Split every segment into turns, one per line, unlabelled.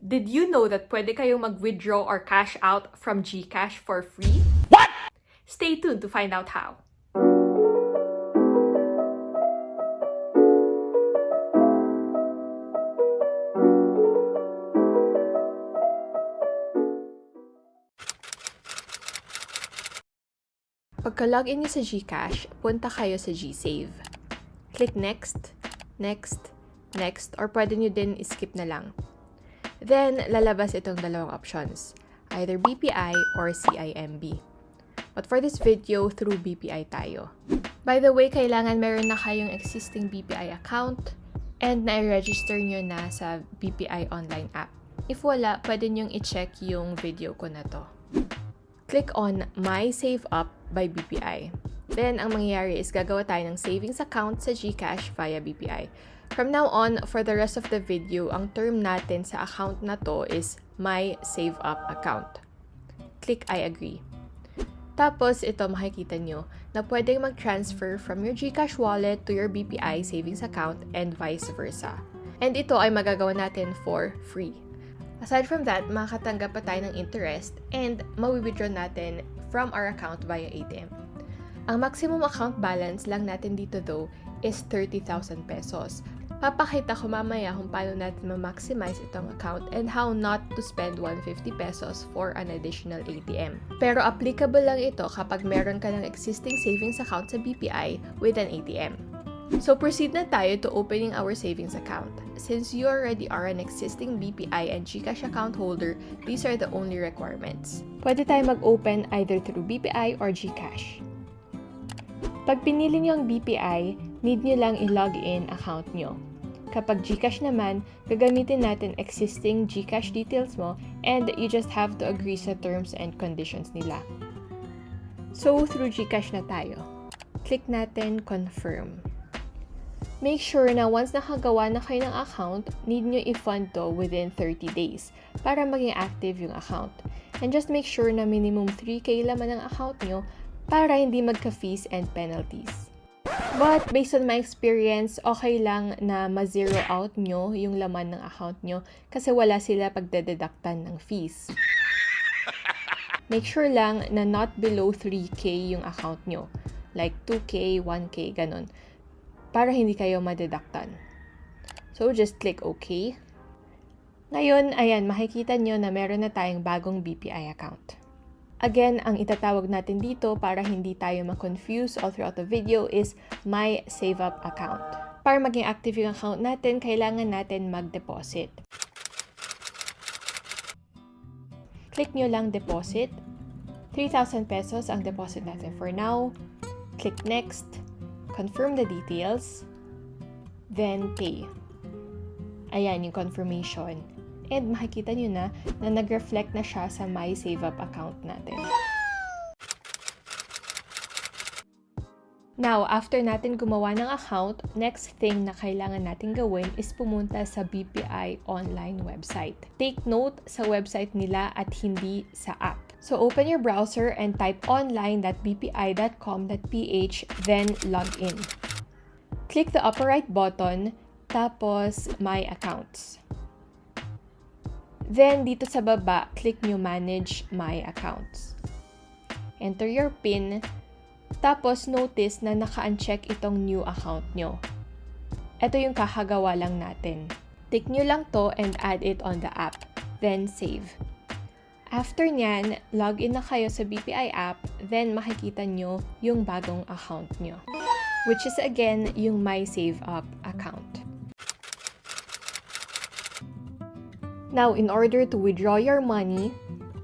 Did you know that pwede kayong mag-withdraw or cash out from GCash for free?
What?
Stay tuned to find out how. Pagka-login niyo sa GCash, punta kayo sa GSave. Click Next, Next, Next, or pwede niyo din skip na lang. Then, lalabas itong dalawang options, either BPI or CIMB. But for this video, through BPI tayo. By the way, kailangan meron na kayong existing BPI account and na-register nyo na sa BPI online app. If wala, pwede nyong i-check yung video ko na to. Click on My Save Up by BPI. Then, ang mangyayari is gagawa tayo ng savings account sa GCash via BPI. From now on, for the rest of the video, ang term natin sa account na to is My Save Up account. Click I agree. Tapos, ito makikita nyo na pwedeng mag-transfer from your GCash wallet to your BPI savings account and vice versa. And ito ay magagawa natin for free. Aside from that, makakatanggap pa tayo ng interest and mawi-withdraw natin from our account via ATM. Ang maximum account balance lang natin dito though is 30,000 pesos. Papakita ko mamaya kung paano natin ma-maximize itong account and how not to spend 150 pesos for an additional ATM. Pero applicable lang ito kapag meron ka ng existing savings account sa BPI with an ATM. So proceed na tayo to opening our savings account. Since you already are an existing BPI and GCash account holder, these are the only requirements. Pwede tayo mag-open either through BPI or GCash. Pag pinili niyo ang BPI, need niyo lang i-log in account niyo. Kapag GCash naman, gagamitin natin existing GCash details mo and you just have to agree sa terms and conditions nila. So, through GCash na tayo. Click natin Confirm. Make sure na once nakagawa na kayo ng account, need nyo i-fund to within 30 days para maging active yung account. And just make sure na minimum 3K laman ang account nyo para hindi magka-fees and penalties. But based on my experience, okay lang na ma-zero out nyo yung laman ng account nyo kasi wala sila pagdededuktan ng fees. Make sure lang na not below 3K yung account nyo. Like 2K, 1K, ganun. Para hindi kayo madeduktan. So, just click OK. Ngayon, ayan, makikita nyo na meron na tayong bagong BPI account. Again, ang itatawag natin dito para hindi tayo ma-confuse all throughout the video is My Save Up account. Para maging active yung account natin, kailangan natin mag-deposit. Click nyo lang deposit. 3,000 pesos ang deposit natin for now. Click next. Confirm the details. Then pay. Ayan yung confirmation. And makikita nyo na nag-reflect na siya sa My Save Up account natin. Now, after natin gumawa ng account, next thing na kailangan natin gawin is pumunta sa BPI online website. Take note sa website nila at hindi sa app. So, open your browser and type online.bpi.com.ph, then log in. Click the upper right button, tapos My Accounts. Then, dito sa baba, click nyo Manage My Accounts. Enter your PIN, tapos notice na naka-uncheck itong new account nyo. Ito yung kakagawa lang natin. Tick nyo lang to and add it on the app. Then, save. After nyan, log in na kayo sa BPI app, then makikita nyo yung bagong account nyo. Which is again, yung My Save Up account. Now, in order to withdraw your money,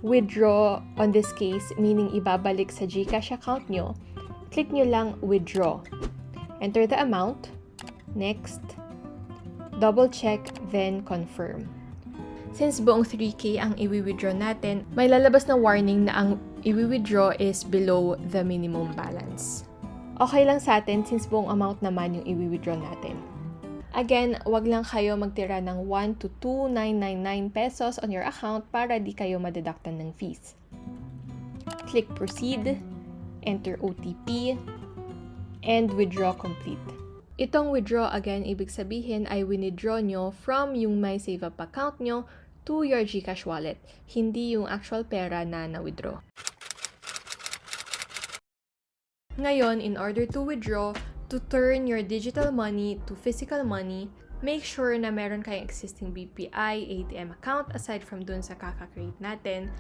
withdraw on this case, meaning ibabalik sa GCash account nyo, click nyo lang withdraw. Enter the amount, next, double check, then confirm. Since buong 3K ang i-withdraw natin, may lalabas na warning na ang i-withdraw is below the minimum balance. Okay lang sa atin since buong amount naman yung i-withdraw natin. Again, wag lang kayo magtira ng 1 to 2,999 pesos on your account para di kayo madeduktan ng fees. Click Proceed, enter OTP, and withdraw complete. Itong withdraw again, ibig sabihin ay winidraw nyo from yung My Save Up account nyo to your GCash wallet, hindi yung actual pera na na-withdraw. Ngayon, in order to withdraw, to turn your digital money to physical money, make sure na meron kayong existing BPI ATM account aside from dun sa kaka-create natin.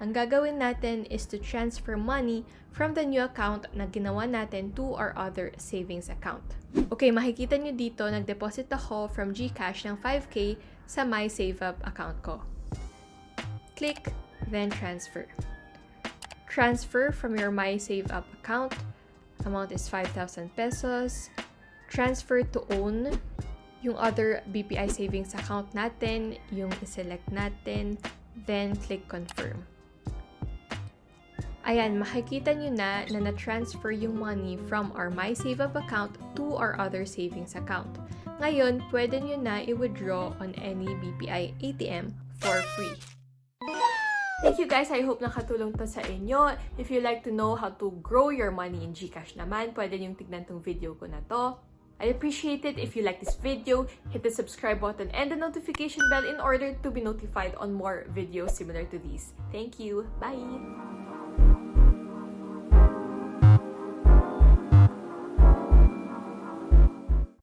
Ang gagawin natin is to transfer money from the new account na ginawa natin to our other savings account. Okay, makikita nyo dito, nag-deposit ako from GCash ng 5K sa My Save Up account ko. Click, then transfer. Transfer from your My Save Up account. Amount is 5,000 pesos. Transfer to own. Yung other BPI savings account natin, yung iselect natin, then click confirm. Ayan, makikita nyo na na-transfer yung money from our My Save Up account to our other savings account. Ngayon, pwede nyo na i-withdraw on any BPI ATM for free. Thank you guys! I hope nakatulong to sa inyo. If you like to know how to grow your money in GCash naman, pwede nyo tignan tong video ko na to. I'd appreciate it if you like this video, hit the subscribe button and the notification bell in order to be notified on more videos similar to these. Thank you! Bye!